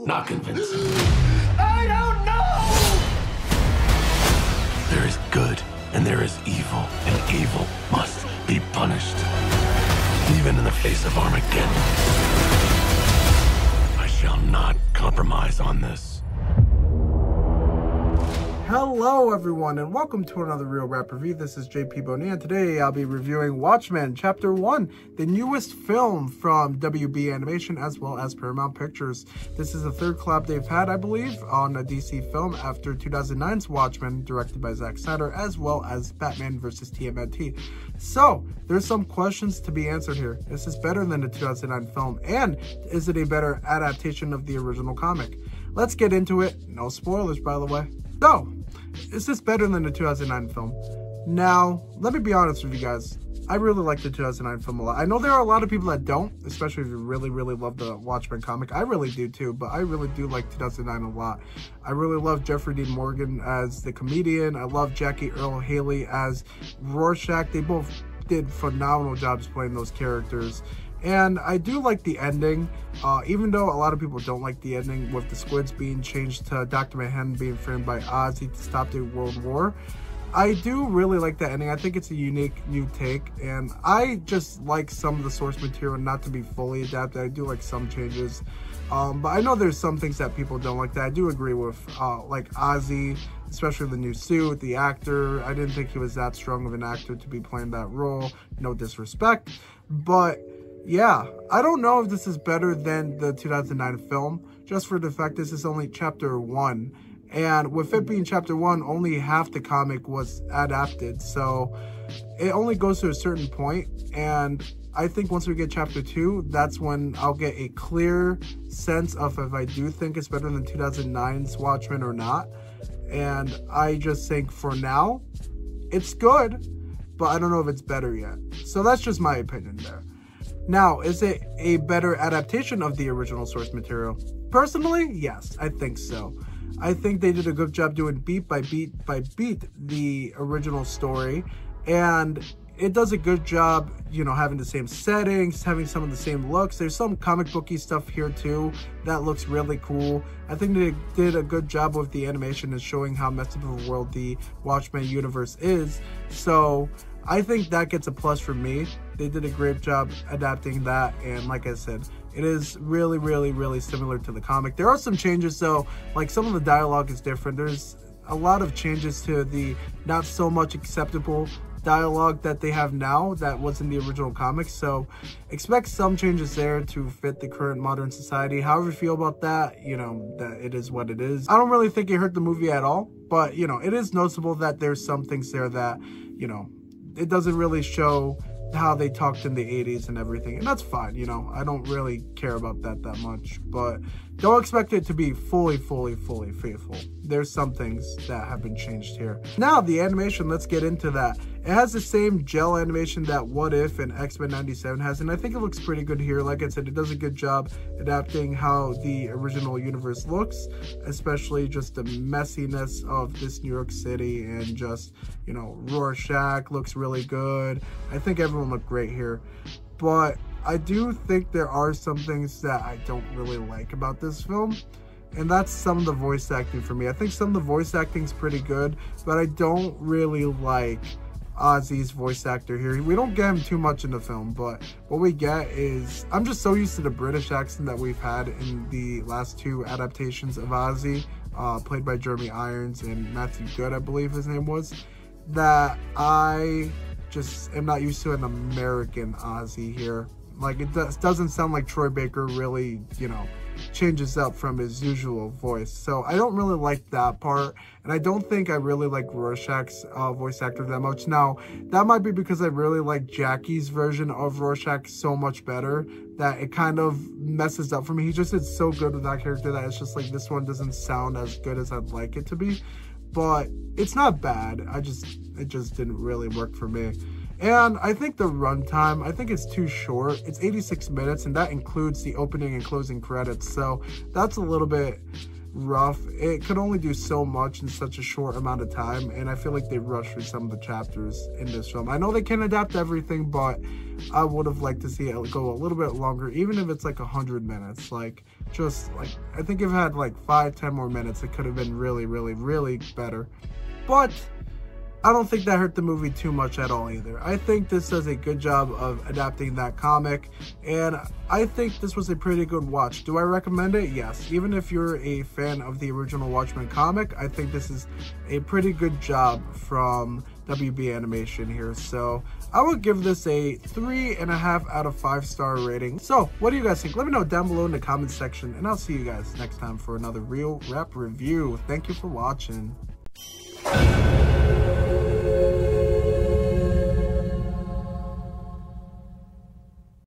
Not convinced. I don't know! There is good and there is evil, and evil must be punished. Even in the face of Armageddon. I shall not compromise on this. Hello everyone, and welcome to another Real Rap Review. This is JP Bonilla, and today I'll be reviewing Watchmen Chapter 1, the newest film from WB Animation as well as Paramount Pictures. This is the third collab they've had, I believe, on a DC film after 2009's Watchmen, directed by Zack Snyder, as well as Batman vs. TMNT. So, there's some questions to be answered here. Is this better than the 2009 film, and is it a better adaptation of the original comic? Let's get into it. No spoilers, by the way. So, is this better than the 2009 film? Now, let me be honest with you guys. I really like the 2009 film a lot. I know there are a lot of people that don't, especially if you really, really love the Watchmen comic. I really do too, but I really do like 2009 a lot. I really love Jeffrey Dean Morgan as the comedian. I love Jackie Earle Haley as Rorschach. They both did phenomenal jobs playing those characters. And I do like the ending, even though a lot of people don't like the ending with the squids being changed to Dr. Manhattan being framed by Ozzy to stop the World War. I do really like that ending. I think it's a unique new take, and I just like some of the source material not to be fully adapted. I do like some changes, but I know there's some things that people don't like that I do agree with, like Ozzy, especially the new suit, the actor. I didn't think he was that strong of an actor to be playing that role, no disrespect, but yeah, I don't know if this is better than the 2009 film, just for the fact this is only chapter 1. And with it being chapter 1, only half the comic was adapted. So it only goes to a certain point. And I think once we get chapter 2, that's when I'll get a clear sense of if I do think it's better than 2009's Watchmen or not. And I just think for now, it's good, but I don't know if it's better yet. So that's just my opinion there. Now, is it a better adaptation of the original source material? Personally, yes, I think so. I think they did a good job doing beat by beat by beat the original story, and it does a good job, you know, having the same settings, having some of the same looks. There's some comic booky stuff here too that looks really cool. I think they did a good job with the animation and showing how messed up of a world the Watchmen universe is. So I think that gets a plus for me. They did a great job adapting that, and like I said, it is really, really, really similar to the comic. There are some changes, so like some of the dialogue is different. There's a lot of changes to the not so much acceptable dialogue that they have now that was in the original comics, so expect some changes there to fit the current modern society. However you feel about that, you know, that it is what it is. I don't really think it hurt the movie at all, but you know, it is noticeable that there's some things there that, you know, it doesn't really show how they talked in the 80s and everything, and that's fine. You know, I don't really care about that much, but don't expect it to be fully faithful. There's some things that have been changed here. Now the animation, let's get into that. It has the same gel animation that What If and X-Men 97 has, and I think it looks pretty good here. Like I said, it does a good job adapting how the original universe looks, especially just the messiness of this New York City, and just, you know, Rorschach looks really good. I think everyone looked great here, but I do think there are some things that I don't really like about this film, and that's some of the voice acting for me. I think some of the voice acting is pretty good, but I don't really like Ozzy's voice actor here. We don't get him too much in the film, but what we get is, I'm just so used to the British accent that we've had in the last two adaptations of Ozzy, played by Jeremy Irons and Matthew Good, I believe his name was, that I just am not used to an American Ozzy here. Like, it doesn't sound like Troy Baker really, you know, changes up from his usual voice. So I don't really like that part, and I don't think I really like Rorschach's voice actor that much. Now, that might be because I really like Jackie's version of Rorschach so much better that it kind of messes up for me. He just did so good with that character that it's just like, this one doesn't sound as good as I'd like it to be. But it's not bad. It just didn't really work for me. And I think the runtime, I think it's too short. It's 86 minutes, and that includes the opening and closing credits. So that's a little bit rough. It could only do so much in such a short amount of time, and I feel like they rushed through some of the chapters in this film. I know they can adapt everything, but I would have liked to see it go a little bit longer, even if it's like 100 minutes. Like, just like, I think if it had like 5-10 more minutes, it could have been really, really, really better. But I don't think that hurt the movie too much at all either. I think this does a good job of adapting that comic, and I think this was a pretty good watch. Do I recommend it? Yes. Even if you're a fan of the original Watchmen comic, I think this is a pretty good job from WB Animation here. So I would give this a 3.5 out of 5-star rating. So what do you guys think? Let me know down below in the comment section, and I'll see you guys next time for another Real Rap review. Thank you for watching.